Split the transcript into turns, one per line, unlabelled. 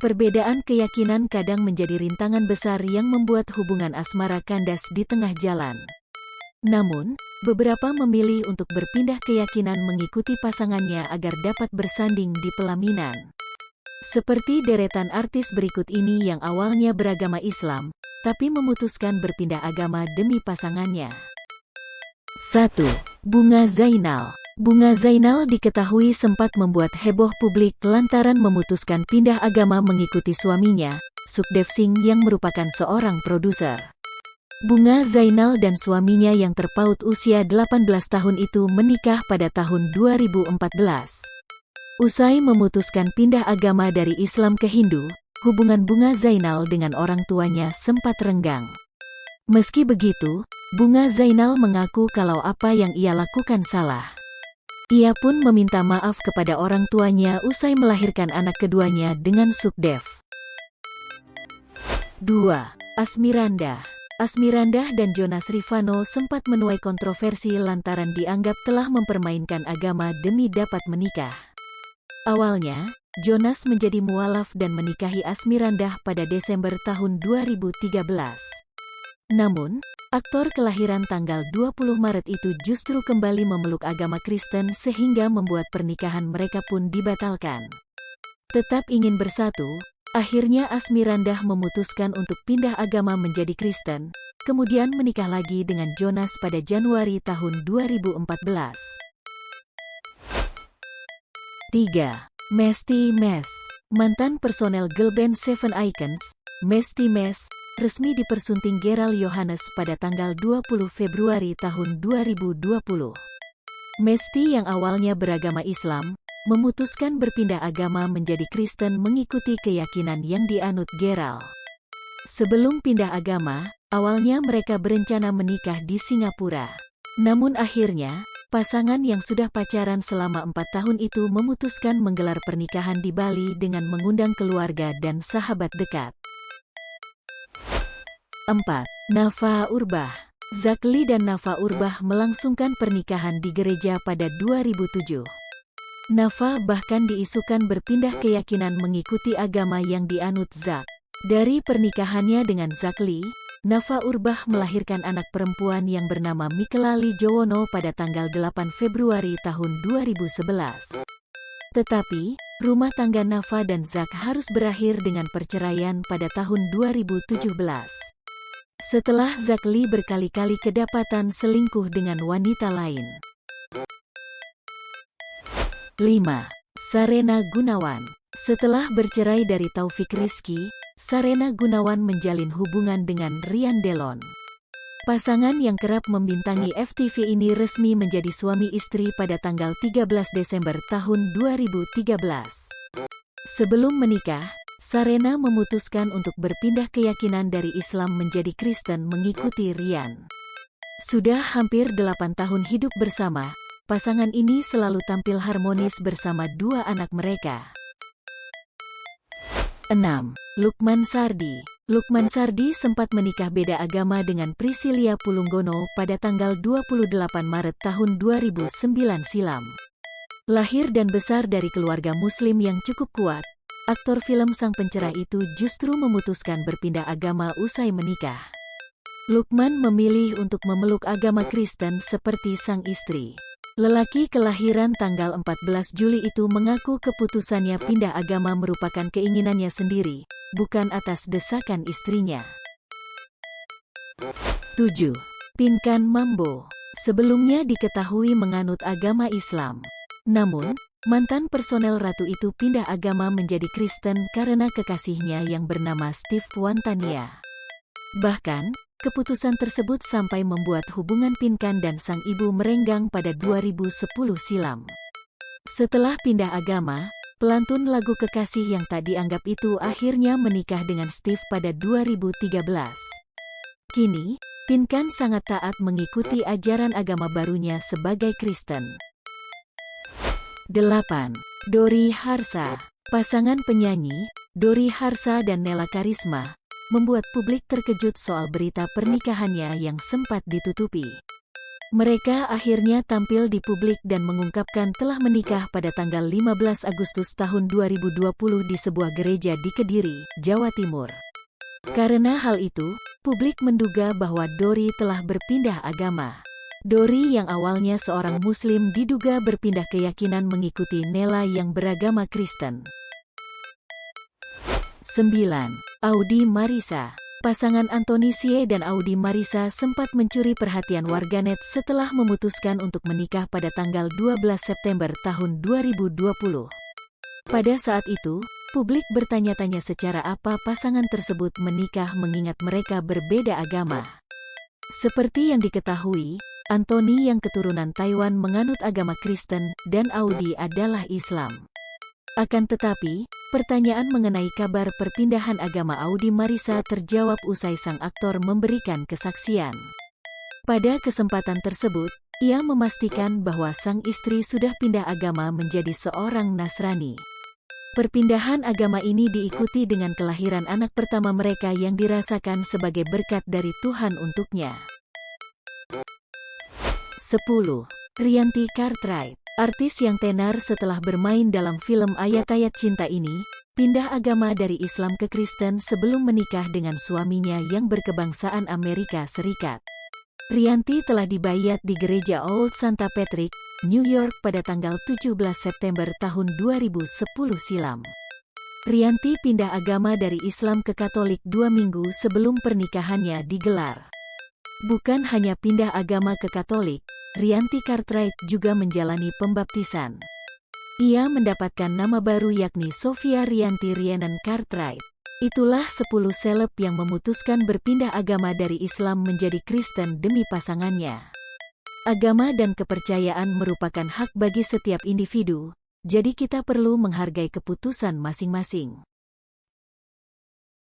Perbedaan keyakinan kadang menjadi rintangan besar yang membuat hubungan asmara kandas di tengah jalan. Namun, beberapa memilih untuk berpindah keyakinan mengikuti pasangannya agar dapat bersanding di pelaminan. Seperti deretan artis berikut ini yang awalnya beragama Islam, tapi memutuskan berpindah agama demi pasangannya. 1. Bunga Zainal. Bunga Zainal diketahui sempat membuat heboh publik lantaran memutuskan pindah agama mengikuti suaminya, Sukdev Singh yang merupakan seorang produser. Bunga Zainal dan suaminya yang terpaut usia 18 tahun itu menikah pada tahun 2014. Usai memutuskan pindah agama dari Islam ke Hindu, hubungan Bunga Zainal dengan orang tuanya sempat renggang. Meski begitu, Bunga Zainal mengaku kalau apa yang ia lakukan salah. Ia pun meminta maaf kepada orang tuanya usai melahirkan anak keduanya dengan Sukdev. 2. Asmirandah. Asmirandah dan Jonas Rifano sempat menuai kontroversi lantaran dianggap telah mempermainkan agama demi dapat menikah. Awalnya, Jonas menjadi mualaf dan menikahi Asmirandah pada Desember tahun 2013. Namun, aktor kelahiran tanggal 20 Maret itu justru kembali memeluk agama Kristen sehingga membuat pernikahan mereka pun dibatalkan. Tetap ingin bersatu, akhirnya Asmirandah memutuskan untuk pindah agama menjadi Kristen, kemudian menikah lagi dengan Jonas pada Januari tahun 2014. 3. Mesty Mes. Mantan personel girl band Seven Icons, Mesty Mes, resmi dipersunting Gerald Johannes pada tanggal 20 Februari tahun 2020. Mesty yang awalnya beragama Islam, memutuskan berpindah agama menjadi Kristen mengikuti keyakinan yang dianut Gerald. Sebelum pindah agama, awalnya mereka berencana menikah di Singapura. Namun akhirnya, pasangan yang sudah pacaran selama 4 tahun itu memutuskan menggelar pernikahan di Bali dengan mengundang keluarga dan sahabat dekat. 4. Nafa Urbah. Zakli dan Nafa Urbah melangsungkan pernikahan di gereja pada 2007. Nafa bahkan diisukan berpindah keyakinan mengikuti agama yang dianut Zak. Dari pernikahannya dengan Zakli, Nafa Urbah melahirkan anak perempuan yang bernama Mikelali Jowono pada tanggal 8 Februari tahun 2011. Tetapi, rumah tangga Nafa dan Zak harus berakhir dengan perceraian pada tahun 2017. Setelah Zakli berkali-kali kedapatan selingkuh dengan wanita lain. 5. Sarena Gunawan. Setelah bercerai dari Taufik Rizky, Sarena Gunawan menjalin hubungan dengan Rian Delon. Pasangan yang kerap membintangi FTV ini resmi menjadi suami istri pada tanggal 13 Desember tahun 2013. Sebelum menikah, Sarena memutuskan untuk berpindah keyakinan dari Islam menjadi Kristen mengikuti Rian. Sudah hampir 8 tahun hidup bersama, pasangan ini selalu tampil harmonis bersama 2 anak mereka. 6. Lukman Sardi. Lukman Sardi sempat menikah beda agama dengan Priscilia Pulunggono pada tanggal 28 Maret tahun 2009 silam. Lahir dan besar dari keluarga Muslim yang cukup kuat, aktor film sang pencerah itu justru memutuskan berpindah agama usai menikah. Lukman memilih untuk memeluk agama Kristen seperti sang istri. Lelaki kelahiran tanggal 14 Juli itu mengaku keputusannya pindah agama merupakan keinginannya sendiri, bukan atas desakan istrinya. 7. Pinkan Mambo. Sebelumnya diketahui menganut agama Islam. Namun, mantan personel ratu itu pindah agama menjadi Kristen karena kekasihnya yang bernama Steve Wantania. Bahkan, keputusan tersebut sampai membuat hubungan Pinkan dan sang ibu merenggang pada 2010 silam. Setelah pindah agama, pelantun lagu kekasih yang tak dianggap itu akhirnya menikah dengan Steve pada 2013. Kini, Pinkan sangat taat mengikuti ajaran agama barunya sebagai Kristen. 8. Dori Harsa. Pasangan penyanyi, Dori Harsa dan Nela Karisma, membuat publik terkejut soal berita pernikahannya yang sempat ditutupi. Mereka akhirnya tampil di publik dan mengungkapkan telah menikah pada tanggal 15 Agustus tahun 2020 di sebuah gereja di Kediri, Jawa Timur. Karena hal itu, publik menduga bahwa Dori telah berpindah agama. Dori yang awalnya seorang Muslim diduga berpindah keyakinan mengikuti Nela yang beragama Kristen. 9. Audi Marissa. Pasangan Anthony Sie dan Audi Marissa sempat mencuri perhatian warganet setelah memutuskan untuk menikah pada tanggal 12 September tahun 2020. Pada saat itu, publik bertanya-tanya secara apa pasangan tersebut menikah mengingat mereka berbeda agama. Seperti yang diketahui, Anthony yang keturunan Taiwan menganut agama Kristen dan Audi adalah Islam. Akan tetapi, pertanyaan mengenai kabar perpindahan agama Audi Marissa terjawab usai sang aktor memberikan kesaksian. Pada kesempatan tersebut, ia memastikan bahwa sang istri sudah pindah agama menjadi seorang Nasrani. Perpindahan agama ini diikuti dengan kelahiran anak pertama mereka yang dirasakan sebagai berkat dari Tuhan untuknya. 10. Rianti Cartwright. Artis yang tenar setelah bermain dalam film Ayat-Ayat Cinta ini, pindah agama dari Islam ke Kristen sebelum menikah dengan suaminya yang berkebangsaan Amerika Serikat. Rianti telah dibayat di gereja Old Santa Patrick, New York pada tanggal 17 September tahun 2010 silam. Rianti pindah agama dari Islam ke Katolik 2 minggu sebelum pernikahannya digelar. Bukan hanya pindah agama ke Katolik, Rianti Cartwright juga menjalani pembaptisan. Ia mendapatkan nama baru yakni Sophia Rianti Rhiannon Cartwright. Itulah 10 seleb yang memutuskan berpindah agama dari Islam menjadi Kristen demi pasangannya. Agama dan kepercayaan merupakan hak bagi setiap individu, jadi kita perlu menghargai keputusan masing-masing.